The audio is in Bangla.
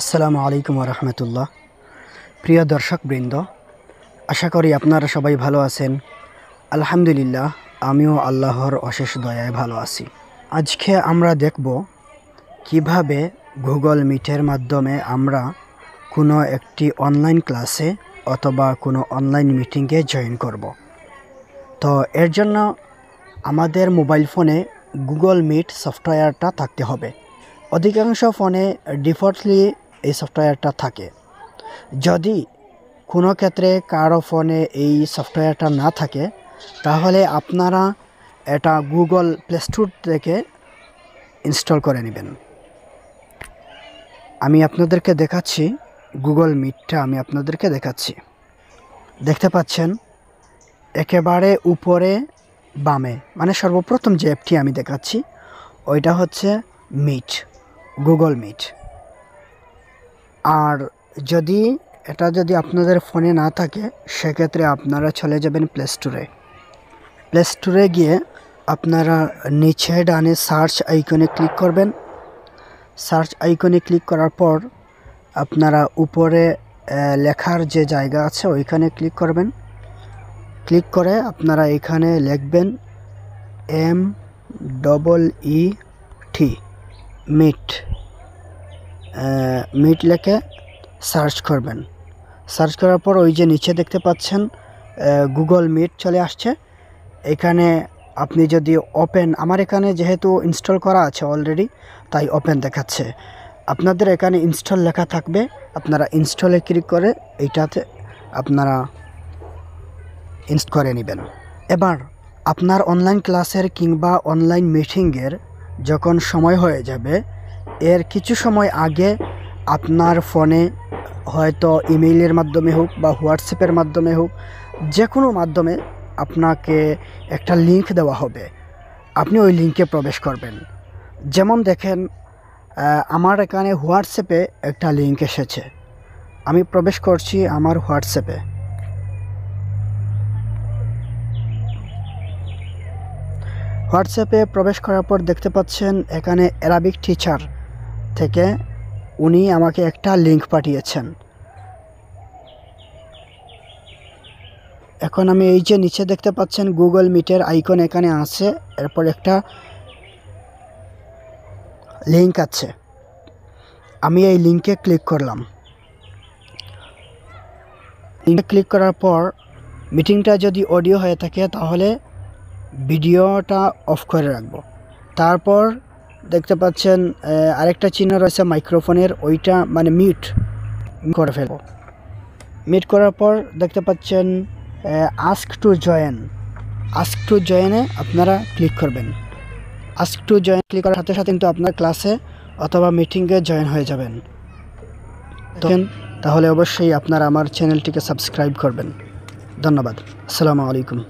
আসসালামু আলাইকুম ওয়া রাহমাতুল্লাহ। প্রিয় দর্শকবৃন্দ, আশা করি আপনারা সবাই ভালো আছেন। আলহামদুলিল্লাহ, আমিও আল্লাহর অশেষ দয়ায় ভালো আছি। আজকে আমরা দেখব কিভাবে গুগল মিটের মাধ্যমে আমরা কোনো একটি অনলাইন ক্লাসে অথবা কোনো অনলাইন মিটিংয়ে জয়েন করব। তো এর জন্য আমাদের মোবাইল ফোনে গুগল মিট সফটওয়্যারটা থাকতে হবে। অধিকাংশ ফোনে ডিফল্টলি এই সফটওয়্যারটা থাকে। যদি কোনো ক্ষেত্রে কারো ফোনে এই সফটওয়্যারটা না থাকে, তাহলে আপনারা এটা গুগল প্লে স্টোর থেকে ইনস্টল করে নেবেন। আমি আপনাদেরকে দেখাচ্ছি, গুগল মিটটা আমি আপনাদেরকে দেখাচ্ছি। দেখতে পাচ্ছেন একেবারে উপরে বামে, মানে সর্বপ্রথম যে অ্যাপটি আমি দেখাচ্ছি ওইটা হচ্ছে মিট, গুগল মিট। আর যদি আপনাদের ফোনে না থাকে, সেক্ষেত্রে আপনারা চলে যাবেন প্লে স্টোরে। প্লে স্টোরে গিয়ে আপনারা নিচে ডানে সার্চ আইকনে ক্লিক করবেন। সার্চ আইকনে ক্লিক করার পর আপনারা উপরে লেখার যে জায়গা আছে ওইখানে ক্লিক করবেন। ক্লিক করে আপনারা এখানে লিখবেন MEET, মিট। মিট লিখে সার্চ করবেন। সার্চ করার পর ওই যে নিচে দেখতে পাচ্ছেন গুগল মিট চলে আসছে। এখানে আপনি যদি ওপেন, আমার এখানে যেহেতু ইনস্টল করা আছে অলরেডি, তাই ওপেন দেখাচ্ছে। আপনাদের এখানে ইনস্টল লেখা থাকবে, আপনারা ইনস্টলে ক্লিক করে এইটাতে আপনারা ইনস্টল করে নেবেন। এবার আপনার অনলাইন ক্লাসের কিংবা অনলাইন মিটিংয়ের যখন সময় হয়ে যাবে, এর কিছু সময় আগে আপনার ফোনে হয়তো ইমেইলের মাধ্যমে হোক বা হোয়াটসঅ্যাপের মাধ্যমে হোক, যে কোনো মাধ্যমে আপনাকে একটা লিংক দেওয়া হবে। আপনি ওই লিংকে প্রবেশ করবেন। যেমন দেখেন, আমার এখানে হোয়াটসঅ্যাপে একটা লিংক এসেছে। আমি প্রবেশ করছি আমার হোয়াটসঅ্যাপে। হোয়াটসঅ্যাপে প্রবেশ করার পর দেখতে পাচ্ছেন এখানে অ্যারাবিক টিচার থেকে উনি আমাকে একটা লিংক পাঠিয়েছেন। এখন আমি এই যে নিচে দেখতে পাচ্ছেন গুগল মিটের আইকন এখানে আছে, এরপর একটা লিংক আছে। আমি এই লিংকে ক্লিক করলাম। লিংকে ক্লিক করার পর মিটিংটা যদি অডিও হয়ে থাকে তাহলে ভিডিওটা অফ করে রাখবো। তারপর দেখতে পাচ্ছেন আরেকটা চিহ্ন রয়েছে মাইক্রোফোনের, ওইটা মানে মিউট করে ফেলবো। মিট করার পর দেখতে পাচ্ছেন ask to join. Ask to জয়েনে আপনারা ক্লিক করবেন। আস্ক টু জয়েন ক্লিক করার সাথে সাথে কিন্তু আপনার ক্লাসে অথবা মিটিংয়ে জয়েন হয়ে যাবেন। তাহলে অবশ্যই আপনারা আমার চ্যানেলটিকে সাবস্ক্রাইব করবেন। ধন্যবাদ। আসসালামু আলাইকুম।